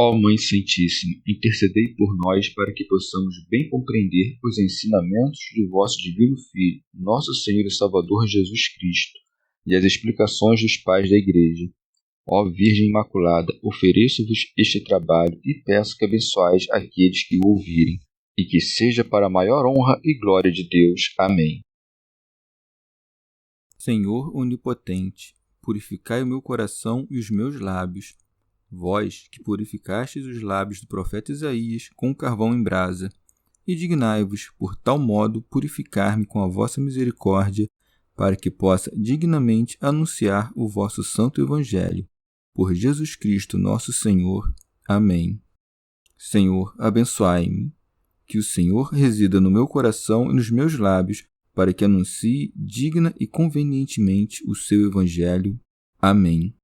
Ó Mãe Santíssima, intercedei por nós para que possamos bem compreender os ensinamentos de vosso Divino Filho, nosso Senhor e Salvador Jesus Cristo, e as explicações dos pais da Igreja. Ó Virgem Imaculada, ofereço-vos este trabalho e peço que abençoais aqueles que o ouvirem, e que seja para a maior honra e glória de Deus. Amém. Senhor onipotente, purificai o meu coração e os meus lábios. Vós, que purificastes os lábios do profeta Isaías com carvão em brasa, e dignai-vos, por tal modo, purificar-me com a vossa misericórdia, para que possa dignamente anunciar o vosso santo Evangelho. Por Jesus Cristo nosso Senhor. Amém. Senhor, abençoai-me. Que o Senhor resida no meu coração e nos meus lábios, para que anuncie digna e convenientemente o seu Evangelho. Amém.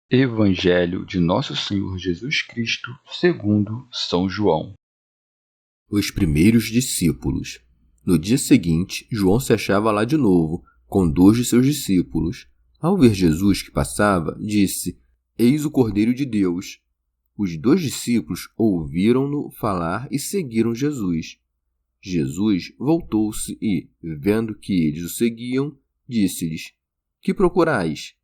Evangelho de Nosso Senhor Jesus Cristo, segundo São João. Os primeiros discípulos. No dia seguinte, João se achava lá de novo, com 2 de seus discípulos. Ao ver Jesus que passava, disse: Eis o Cordeiro de Deus. Os 2 discípulos ouviram-no falar e seguiram Jesus. Jesus voltou-se e, vendo que eles o seguiam, disse-lhes: Que procurais?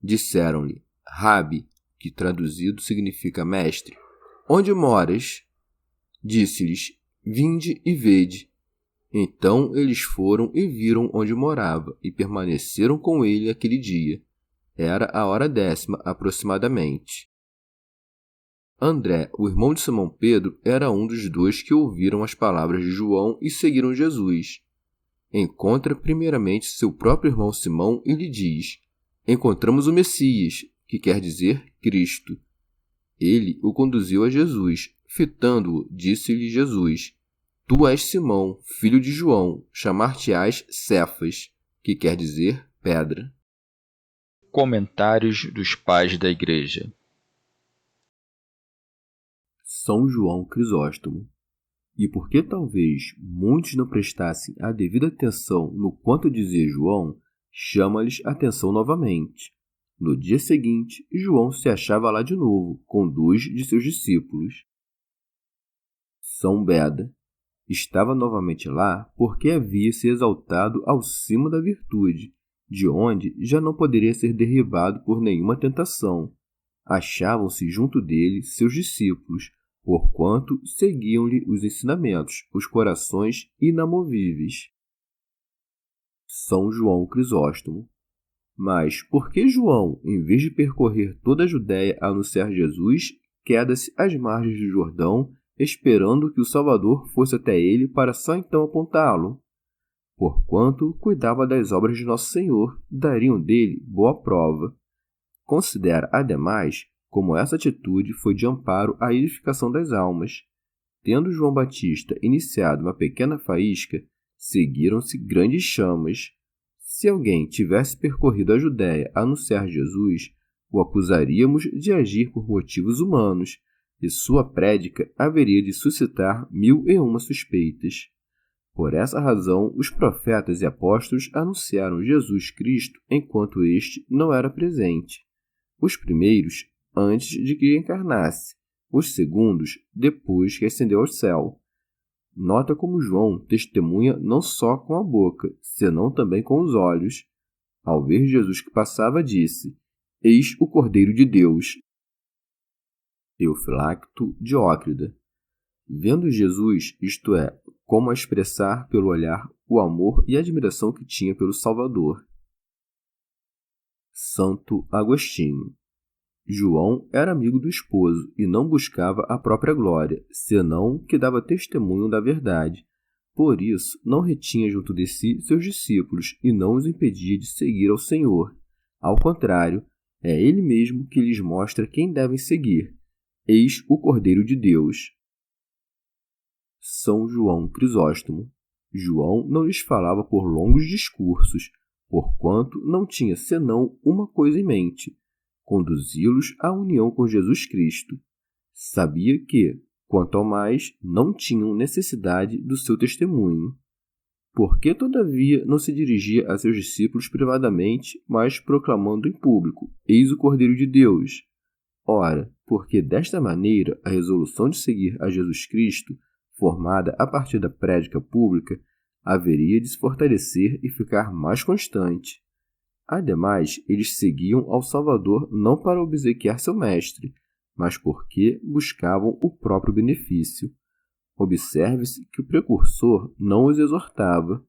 Disseram-lhe: Rabi, que traduzido significa mestre, onde moras? Disse-lhes: Vinde e vede. Então eles foram e viram onde morava, e permaneceram com ele aquele dia. Era a hora 10ª aproximadamente. André, o irmão de Simão Pedro, era um dos 2 que ouviram as palavras de João e seguiram Jesus. Encontra primeiramente seu próprio irmão Simão e lhe diz: Encontramos o Messias, que quer dizer Cristo. Ele o conduziu a Jesus. Fitando-o, disse-lhe Jesus: Tu és Simão, filho de João, chamar-te-ás Cefas, que quer dizer pedra. Comentários dos pais da Igreja. São João Crisóstomo. E porque talvez muitos não prestassem a devida atenção no quanto dizia João, chama-lhes atenção novamente. No dia seguinte, João se achava lá de novo, com 2 de seus discípulos. São Beda. Estava novamente lá porque havia se exaltado ao cimo da virtude, de onde já não poderia ser derribado por nenhuma tentação. Achavam-se junto dele seus discípulos, porquanto seguiam-lhe os ensinamentos, os corações inamovíveis. São João Crisóstomo. Mas por que João, em vez de percorrer toda a Judéia a anunciar Jesus, queda-se às margens do Jordão, esperando que o Salvador fosse até ele para só então apontá-lo? Porquanto cuidava das obras de Nosso Senhor, dariam dele boa prova. Considera, ademais, como essa atitude foi de amparo à edificação das almas. Tendo João Batista iniciado uma pequena faísca, seguiram-se grandes chamas. Se alguém tivesse percorrido a Judéia a anunciar Jesus, o acusaríamos de agir por motivos humanos, e sua prédica haveria de suscitar 1001 suspeitas. Por essa razão, os profetas e apóstolos anunciaram Jesus Cristo enquanto este não era presente. Os primeiros, antes de que encarnasse, os segundos, depois que ascendeu ao céu. Nota como João testemunha não só com a boca, senão também com os olhos. Ao ver Jesus que passava, disse: Eis o Cordeiro de Deus. Eufilacto Diócrida. Vendo Jesus, isto é, como a expressar pelo olhar o amor e a admiração que tinha pelo Salvador. Santo Agostinho. João era amigo do esposo e não buscava a própria glória, senão que dava testemunho da verdade. Por isso, não retinha junto de si seus discípulos e não os impedia de seguir ao Senhor. Ao contrário, é ele mesmo que lhes mostra quem devem seguir. Eis o Cordeiro de Deus. São João Crisóstomo. João não lhes falava por longos discursos, porquanto não tinha senão uma coisa em mente: conduzi-los à união com Jesus Cristo. Sabia que, quanto ao mais, não tinham necessidade do seu testemunho. Por que, todavia, não se dirigia a seus discípulos privadamente, mas proclamando em público: Eis o Cordeiro de Deus? Ora, porque desta maneira a resolução de seguir a Jesus Cristo, formada a partir da prédica pública, haveria de se fortalecer e ficar mais constante. Ademais, eles seguiam ao Salvador não para obsequiar seu mestre, mas porque buscavam o próprio benefício. Observe-se que o precursor não os exortava.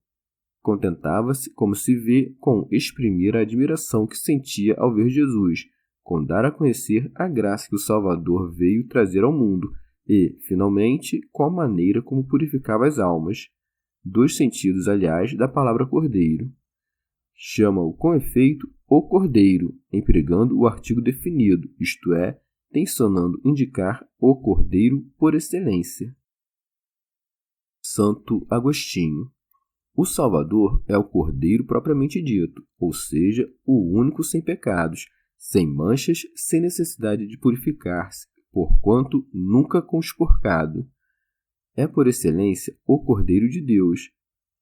Contentava-se, como se vê, com exprimir a admiração que sentia ao ver Jesus, com dar a conhecer a graça que o Salvador veio trazer ao mundo e, finalmente, com a maneira como purificava as almas. 2 sentidos, aliás, da palavra cordeiro. Chama-o, com efeito, o cordeiro, empregando o artigo definido, isto é, tencionando indicar o cordeiro por excelência. Santo Agostinho. O Salvador é o cordeiro propriamente dito, ou seja, o único sem pecados, sem manchas, sem necessidade de purificar-se, porquanto nunca conspurcado. É por excelência o Cordeiro de Deus.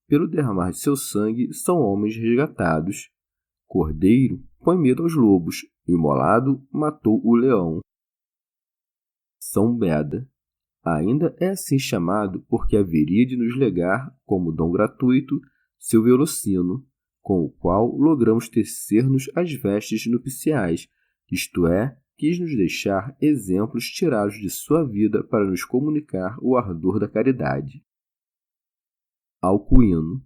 Pelo derramar de seu sangue são homens resgatados. Cordeiro põe medo aos lobos, imolado matou o leão. São Beda. Ainda é assim chamado porque haveria de nos legar, como dom gratuito, seu velocino, com o qual logramos tecer-nos as vestes nupciais, isto é, quis nos deixar exemplos tirados de sua vida para nos comunicar o ardor da caridade. Alcuino.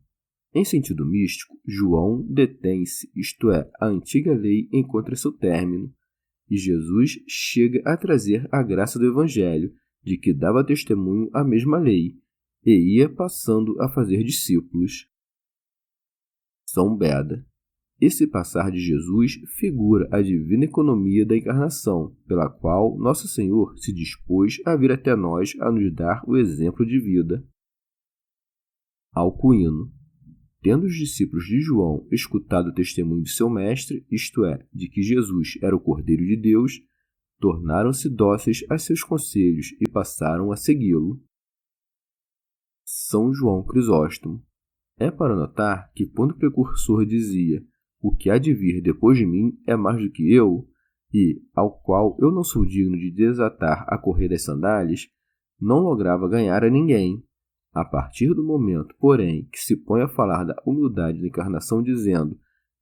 Em sentido místico, João detém-se, isto é, a antiga lei encontra seu término, e Jesus chega a trazer a graça do Evangelho, de que dava testemunho a mesma lei, e ia passando a fazer discípulos. São Beda. Esse passar de Jesus figura a divina economia da encarnação, pela qual Nosso Senhor se dispôs a vir até nós a nos dar o exemplo de vida. Alcuino. Tendo os discípulos de João escutado o testemunho de seu mestre, isto é, de que Jesus era o Cordeiro de Deus, tornaram-se dóceis a seus conselhos e passaram a segui-lo. São João Crisóstomo. É para notar que quando o precursor dizia "o que há de vir depois de mim é mais do que eu", e ao qual eu não sou digno de desatar a correia das sandálias, não lograva ganhar a ninguém. A partir do momento, porém, que se põe a falar da humildade da encarnação dizendo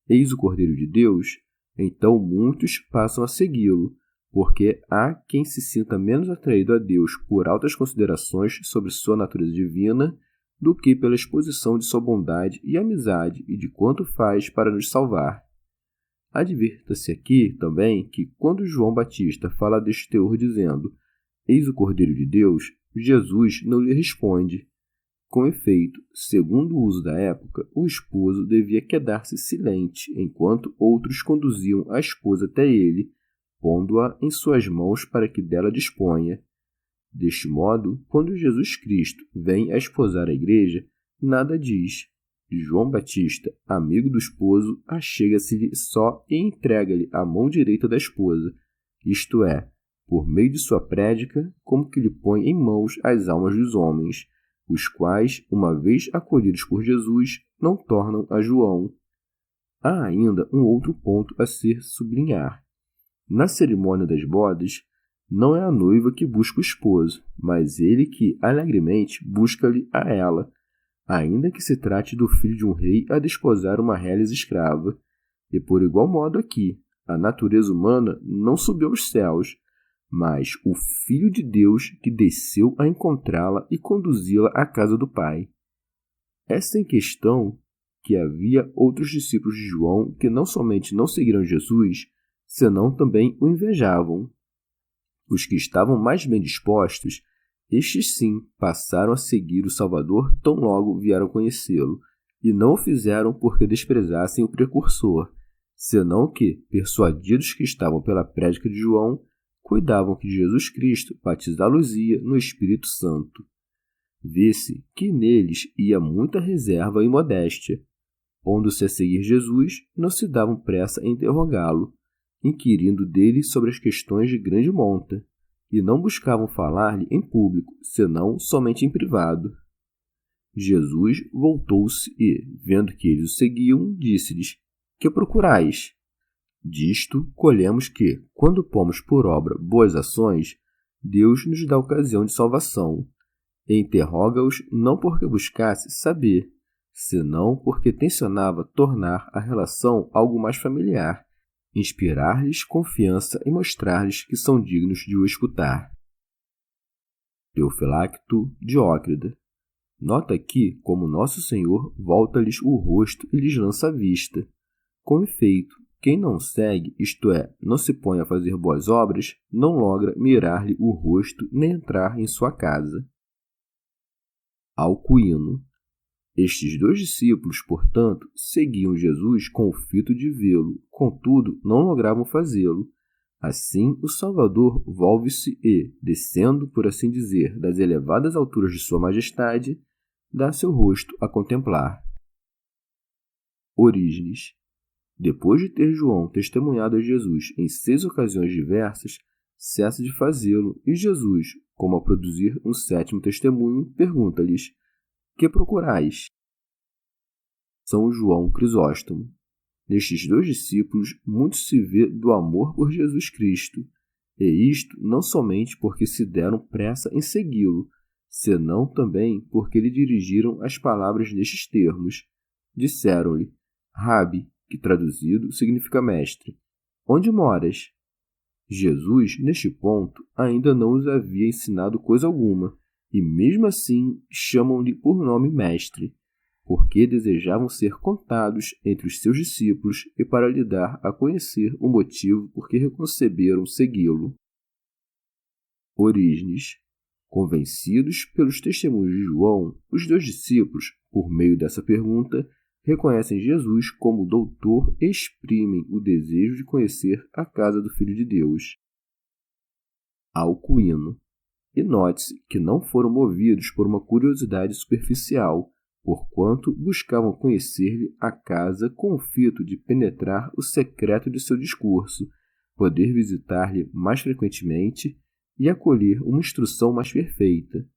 "eis o Cordeiro de Deus", então muitos passam a segui-lo, porque há quem se sinta menos atraído a Deus por altas considerações sobre sua natureza divina do que pela exposição de sua bondade e amizade e de quanto faz para nos salvar. Advirta-se aqui também que quando João Batista fala deste teor dizendo "eis o Cordeiro de Deus", Jesus não lhe responde. Com efeito, segundo o uso da época, o esposo devia quedar-se silente enquanto outros conduziam a esposa até ele, pondo-a em suas mãos para que dela disponha. Deste modo, quando Jesus Cristo vem a esposar a igreja, nada diz. João Batista, amigo do esposo, achega-se-lhe só e entrega-lhe a mão direita da esposa, isto é, por meio de sua prédica, como que lhe põe em mãos as almas dos homens, os quais, uma vez acolhidos por Jesus, não tornam a João. Há ainda um outro ponto a ser sublinhar. Na cerimônia das bodas, não é a noiva que busca o esposo, mas ele que alegremente busca-lhe a ela, ainda que se trate do filho de um rei a desposar uma reles escrava. E por igual modo aqui, a natureza humana não subiu aos céus, mas o Filho de Deus que desceu a encontrá-la e conduzi-la à casa do Pai. Esta em questão que havia outros discípulos de João que não somente não seguiram Jesus, senão também o invejavam. Os que estavam mais bem dispostos, estes sim passaram a seguir o Salvador tão logo vieram conhecê-lo, e não o fizeram porque desprezassem o precursor, senão que, persuadidos que estavam pela prédica de João, cuidavam que Jesus Cristo batizá-los-ia no Espírito Santo. Vê-se que neles ia muita reserva e modéstia. Pondo-se a seguir Jesus, não se davam pressa em interrogá-lo, inquirindo dele sobre as questões de grande monta, e não buscavam falar-lhe em público, senão somente em privado. Jesus voltou-se e, vendo que eles o seguiam, disse-lhes: "Que procurais?" Disto, colhemos que, quando pomos por obra boas ações, Deus nos dá ocasião de salvação, e interroga-os não porque buscasse saber, senão porque tencionava tornar a relação algo mais familiar, inspirar-lhes confiança e mostrar-lhes que são dignos de o escutar. Teofilacto Diócrida. Nota aqui como Nosso Senhor volta-lhes o rosto e lhes lança a vista. Com efeito, quem não segue, isto é, não se põe a fazer boas obras, não logra mirar-lhe o rosto nem entrar em sua casa. Alcuíno. Estes 2 discípulos, portanto, seguiam Jesus com o fito de vê-lo, contudo, não logravam fazê-lo. Assim, o Salvador volve-se e, descendo, por assim dizer, das elevadas alturas de sua majestade, dá seu rosto a contemplar. Orígenes. Depois de ter João testemunhado a Jesus em 6 ocasiões diversas, cessa de fazê-lo, e Jesus, como a produzir um 7º testemunho, pergunta-lhes: que procurais? São João Crisóstomo. Nestes 2 discípulos, muito se vê do amor por Jesus Cristo, e isto não somente porque se deram pressa em segui-lo, senão também porque lhe dirigiram as palavras nestes termos. Disseram-lhe: Rabi, que traduzido significa mestre, onde moras? Jesus, neste ponto, ainda não os havia ensinado coisa alguma, e mesmo assim chamam-lhe por nome mestre, porque desejavam ser contados entre os seus discípulos e para lhe dar a conhecer o motivo por que reconceberam segui-lo. Orígenes. Convencidos pelos testemunhos de João, os 2 discípulos, por meio dessa pergunta, reconhecem Jesus como doutor e exprimem o desejo de conhecer a casa do Filho de Deus. Alcuíno. E note-se que não foram movidos por uma curiosidade superficial, porquanto buscavam conhecer-lhe a casa com o fito de penetrar o secreto de seu discurso, poder visitar-lhe mais frequentemente e acolher uma instrução mais perfeita.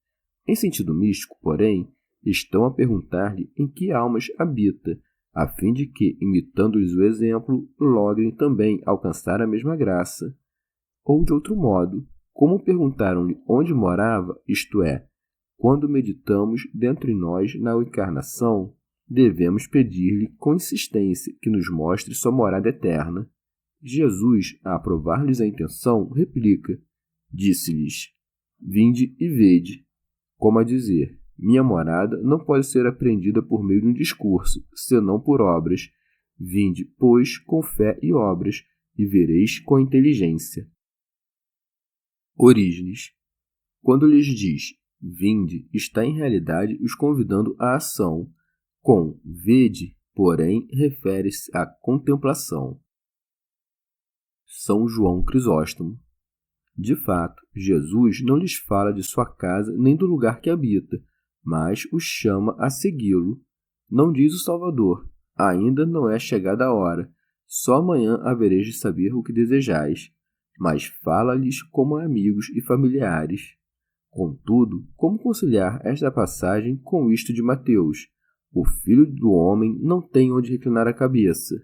Em sentido místico, porém, estão a perguntar-lhe em que almas habita, a fim de que, imitando-lhes o exemplo, logrem também alcançar a mesma graça. Ou, de outro modo, como perguntaram-lhe onde morava, isto é, quando meditamos dentre nós na encarnação, devemos pedir-lhe com insistência que nos mostre sua morada eterna. Jesus, a aprovar-lhes a intenção, replica: disse-lhes: vinde e vede, como a dizer: minha morada não pode ser apreendida por meio de um discurso, senão por obras. Vinde, pois, com fé e obras, e vereis com inteligência. Orígenes. Quando lhes diz vinde, está em realidade os convidando à ação. Com vede, porém, refere-se à contemplação. São João Crisóstomo. De fato, Jesus não lhes fala de sua casa nem do lugar que habita, mas os chama a segui-lo. Não diz o Salvador: ainda não é chegada a hora, só amanhã havereis de saber o que desejais. Mas fala-lhes como a amigos e familiares. Contudo, como conciliar esta passagem com isto de Mateus? O Filho do Homem não tem onde reclinar a cabeça.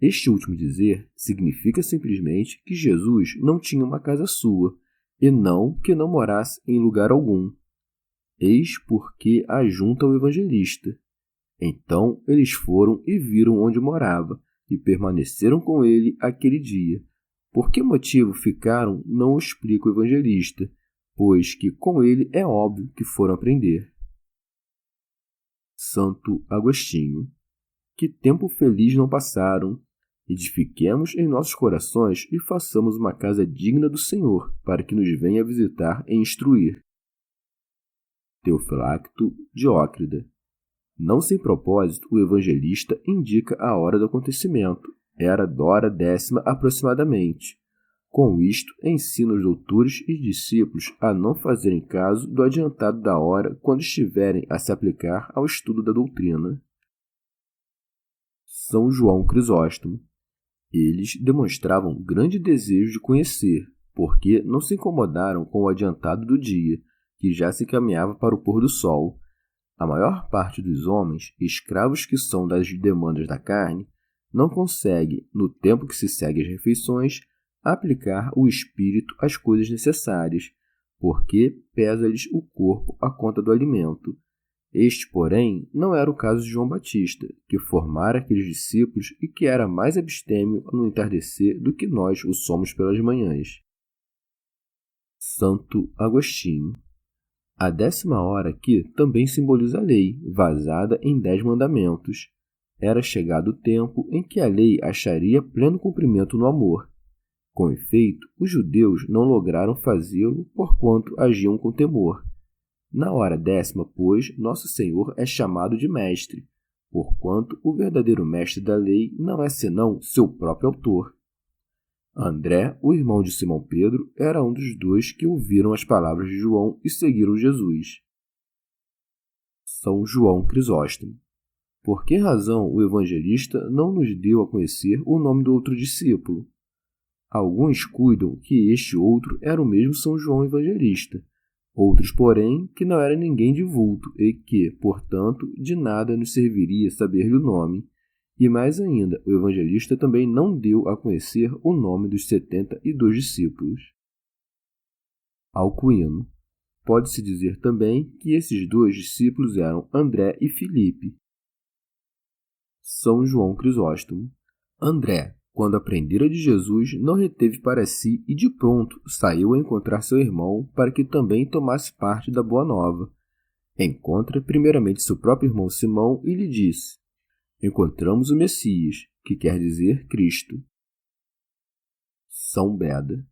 Este último dizer significa simplesmente que Jesus não tinha uma casa sua, e não que não morasse em lugar algum. Eis porque ajunta o evangelista. Então eles foram e viram onde morava, e permaneceram com ele aquele dia. Por que motivo ficaram, não o explica o evangelista, pois que com ele é óbvio que foram aprender. Santo Agostinho. Que tempo feliz não passaram! Edifiquemos em nossos corações e façamos uma casa digna do Senhor, para que nos venha visitar e instruir. Teofilacto Diócrida. Não sem propósito, o evangelista indica a hora do acontecimento. Era d'hora 10ª aproximadamente. Com isto, ensina os doutores e discípulos a não fazerem caso do adiantado da hora quando estiverem a se aplicar ao estudo da doutrina. São João Crisóstomo. Eles demonstravam grande desejo de conhecer, porque não se incomodaram com o adiantado do dia, que já se caminhava para o pôr do sol. A maior parte dos homens, escravos que são das demandas da carne, não consegue, no tempo que se segue às refeições, aplicar o espírito às coisas necessárias, porque pesa-lhes o corpo à conta do alimento. Este, porém, não era o caso de João Batista, que formara aqueles discípulos e que era mais abstêmio no entardecer do que nós o somos pelas manhãs. Santo Agostinho. A 10ª hora aqui também simboliza a lei, vazada em 10 mandamentos. Era chegado o tempo em que a lei acharia pleno cumprimento no amor. Com efeito, os judeus não lograram fazê-lo porquanto agiam com temor. Na hora 10ª, pois, Nosso Senhor é chamado de Mestre, porquanto o verdadeiro mestre da lei não é senão seu próprio autor. André, o irmão de Simão Pedro, era um dos dois que ouviram as palavras de João e seguiram Jesus. São João Crisóstomo. Por que razão o evangelista não nos deu a conhecer o nome do outro discípulo? Alguns cuidam que este outro era o mesmo São João Evangelista, outros, porém, que não era ninguém de vulto e que, portanto, de nada nos serviria saber-lhe o nome. E mais ainda, o evangelista também não deu a conhecer o nome dos 72 discípulos. Alcuino. Pode-se dizer também que esses 2 discípulos eram André e Filipe. São João Crisóstomo. André, quando aprendera de Jesus, não reteve para si e de pronto saiu a encontrar seu irmão para que também tomasse parte da boa nova. Encontra primeiramente seu próprio irmão Simão e lhe disse: encontramos o Messias, que quer dizer Cristo. São Beda.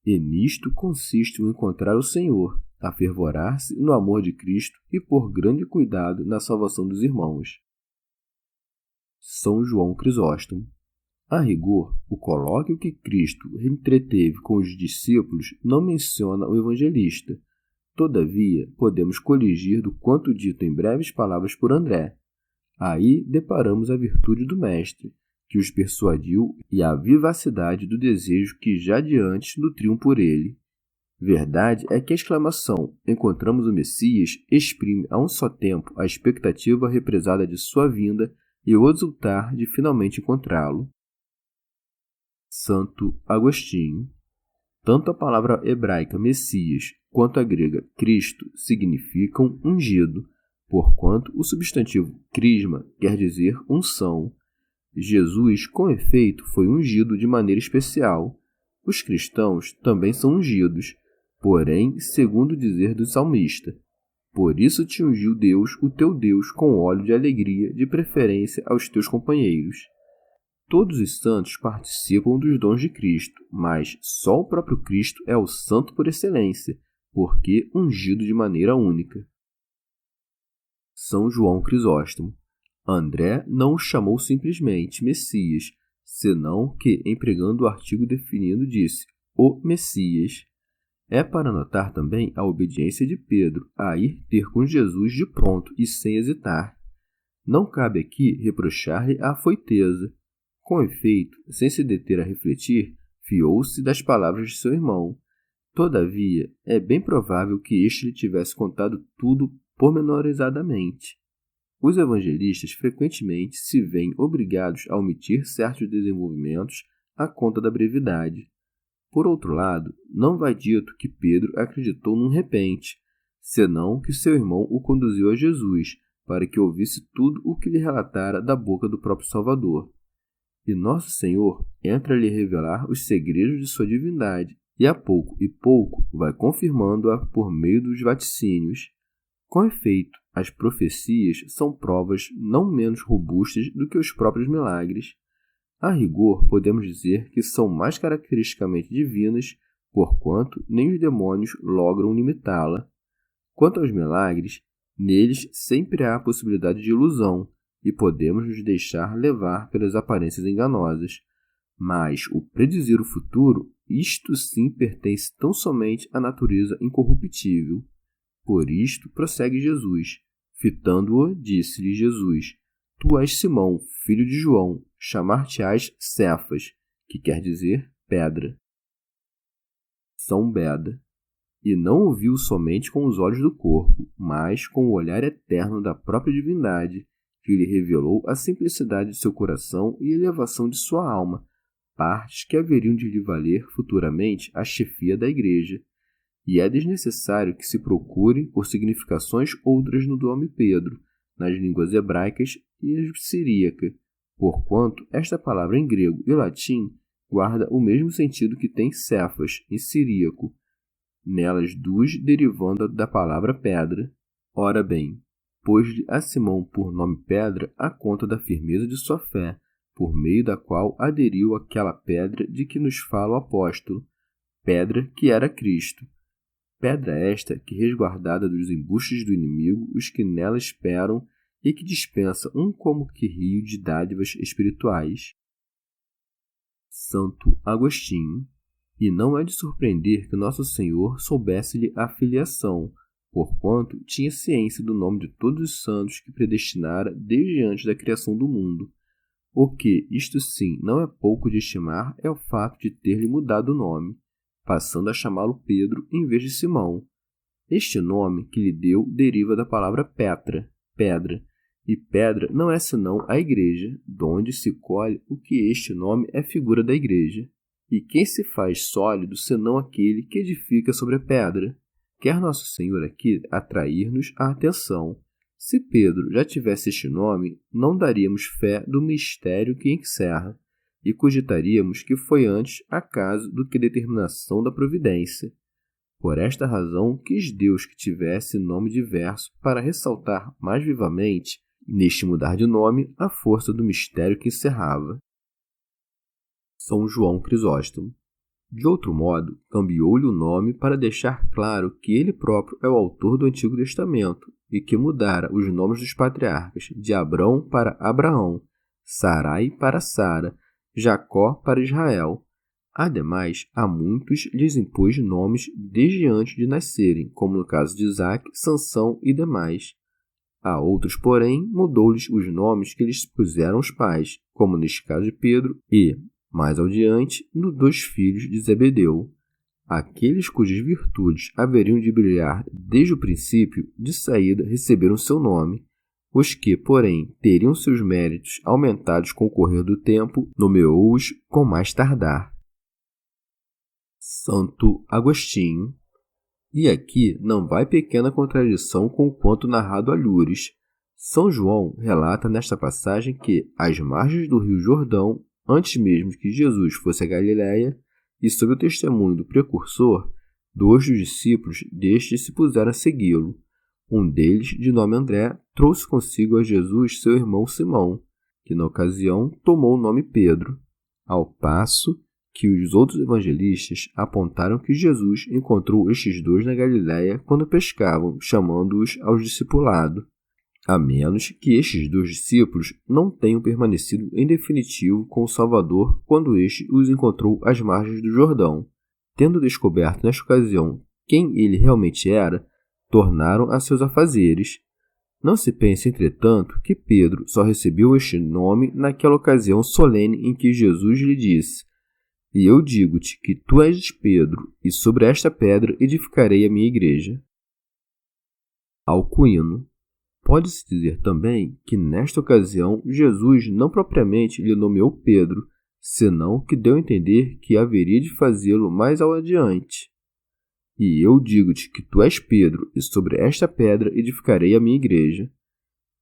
E nisto consiste o encontrar o Senhor, afervorar-se no amor de Cristo e pôr grande cuidado na salvação dos irmãos. São João Crisóstomo. A rigor, o colóquio que Cristo entreteve com os discípulos não menciona o evangelista. Todavia, podemos coligir do quanto dito em breves palavras por André. Aí deparamos a virtude do Mestre, que os persuadiu, e a vivacidade do desejo que já de antes nutriam por ele. Verdade é que a exclamação "encontramos o Messias" exprime a um só tempo a expectativa represada de sua vinda e o exultar de finalmente encontrá-lo. Santo Agostinho. Tanto a palavra hebraica Messias quanto a grega Cristo significam ungido, porquanto o substantivo crisma quer dizer unção. Jesus, com efeito, foi ungido de maneira especial. Os cristãos também são ungidos, porém, segundo o dizer do salmista: por isso te ungiu Deus, o teu Deus, com óleo de alegria, de preferência aos teus companheiros. Todos os santos participam dos dons de Cristo, mas só o próprio Cristo é o santo por excelência, porque ungido de maneira única. São João Crisóstomo. André não o chamou simplesmente Messias, senão que, empregando o artigo definido, disse o Messias. É para notar também a obediência de Pedro a ir ter com Jesus de pronto e sem hesitar. Não cabe aqui reprochar-lhe a afoiteza. Com efeito, sem se deter a refletir, fiou-se das palavras de seu irmão. Todavia, é bem provável que este lhe tivesse contado tudo pormenorizadamente. Os evangelistas frequentemente se veem obrigados a omitir certos desenvolvimentos à conta da brevidade. Por outro lado, não vai dito que Pedro acreditou num repente, senão que seu irmão o conduziu a Jesus, para que ouvisse tudo o que lhe relatara da boca do próprio Salvador. E Nosso Senhor entra a lhe revelar os segredos de sua divindade, e a pouco e pouco vai confirmando-a por meio dos vaticínios. Com efeito, as profecias são provas não menos robustas do que os próprios milagres. A rigor, podemos dizer que são mais caracteristicamente divinas, porquanto nem os demônios logram limitá-la. Quanto aos milagres, neles sempre há a possibilidade de ilusão, e podemos nos deixar levar pelas aparências enganosas. Mas o predizer o futuro, isto sim pertence tão somente à natureza incorruptível. Por isto, prossegue Jesus. Fitando-o, disse-lhe Jesus: Tu és Simão, filho de João, chamar-te-ás Cefas, que quer dizer pedra. São Beda. E não o viu somente com os olhos do corpo, mas com o olhar eterno da própria divindade, que lhe revelou a simplicidade de seu coração e a elevação de sua alma, partes que haveriam de lhe valer futuramente a chefia da Igreja. E é desnecessário que se procure por significações outras no nome Pedro, nas línguas hebraicas e siríaca, porquanto esta palavra em grego e latim guarda o mesmo sentido que tem Cefas em siríaco, nelas duas derivando da palavra pedra. Ora bem, pôs-lhe a Simão por nome Pedra a conta da firmeza de sua fé, por meio da qual aderiu àquela pedra de que nos fala o apóstolo, pedra que era Cristo. Pedra esta que, resguardada dos embustes do inimigo, os que nela esperam e que dispensa um como que rio de dádivas espirituais. Santo Agostinho. E não é de surpreender que Nosso Senhor soubesse-lhe a filiação, porquanto tinha ciência do nome de todos os santos que predestinara desde antes da criação do mundo. O que, isto sim, não é pouco de estimar é o fato de ter-lhe mudado o nome, passando a chamá-lo Pedro em vez de Simão. Este nome que lhe deu deriva da palavra Petra, pedra, e pedra não é senão a Igreja, donde se colhe o que este nome é figura da Igreja. E quem se faz sólido senão aquele que edifica sobre a pedra? Quer Nosso Senhor aqui atrair-nos a atenção. Se Pedro já tivesse este nome, não daríamos fé do mistério que encerra, e cogitaríamos que foi antes acaso do que determinação da providência. Por esta razão quis Deus que tivesse nome diverso para ressaltar mais vivamente, neste mudar de nome, a força do mistério que encerrava. São João Crisóstomo. De outro modo, cambiou-lhe o nome para deixar claro que ele próprio é o autor do Antigo Testamento e que mudara os nomes dos patriarcas de Abrão para Abraão, Sarai para Sara, Jacó para Israel. Ademais, a muitos lhes impôs nomes desde antes de nascerem, como no caso de Isaque, Sansão e demais. A outros, porém, mudou-lhes os nomes que lhes puseram os pais, como neste caso de Pedro e, mais adiante, nos 2 filhos de Zebedeu. Aqueles cujas virtudes haveriam de brilhar desde o princípio, de saída receberam seu nome. Os que, porém, teriam seus méritos aumentados com o correr do tempo, nomeou-os com mais tardar. Santo Agostinho. E aqui não vai pequena contradição com o quanto narrado a Lures. São João relata nesta passagem que, às margens do rio Jordão, antes mesmo que Jesus fosse a Galiléia, e sob o testemunho do precursor, 2 dos discípulos deste se puseram a segui-lo. Um deles, de nome André, trouxe consigo a Jesus seu irmão Simão, que na ocasião tomou o nome Pedro, ao passo que os outros evangelistas apontaram que Jesus encontrou estes 2 na Galiléia quando pescavam, chamando-os ao discipulado, a menos que estes 2 discípulos não tenham permanecido em definitivo com o Salvador quando este os encontrou às margens do Jordão. Tendo descoberto nesta ocasião quem ele realmente era, tornaram a seus afazeres. Não se pense, entretanto, que Pedro só recebeu este nome naquela ocasião solene em que Jesus lhe disse: "E eu digo-te que tu és Pedro, e sobre esta pedra edificarei a minha igreja." Alcuíno. Pode-se dizer também que, nesta ocasião, Jesus não propriamente lhe nomeou Pedro, senão que deu a entender que haveria de fazê-lo mais ao adiante. "E eu digo-te que tu és Pedro, e sobre esta pedra edificarei a minha igreja."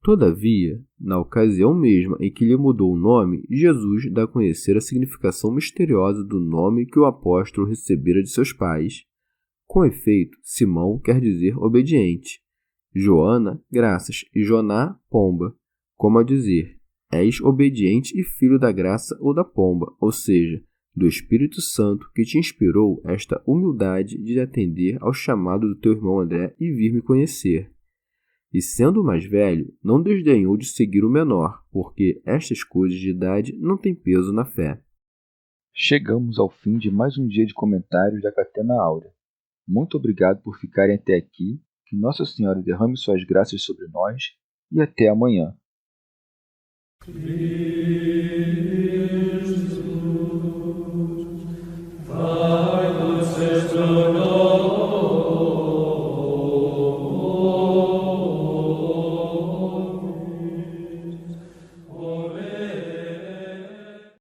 Todavia, na ocasião mesma em que lhe mudou o nome, Jesus dá a conhecer a significação misteriosa do nome que o apóstolo recebera de seus pais. Com efeito, Simão quer dizer obediente, Joana, graças, e Joná, pomba, como a dizer, és obediente e filho da graça ou da pomba, ou seja, do Espírito Santo que te inspirou esta humildade de atender ao chamado do teu irmão André e vir me conhecer. E sendo o mais velho, não desdenhou de seguir o menor, porque estas coisas de idade não têm peso na fé. Chegamos ao fim de mais um dia de comentários da Catena Áurea. Muito obrigado por ficarem até aqui. Que Nossa Senhora derrame suas graças sobre nós e até amanhã. Christus,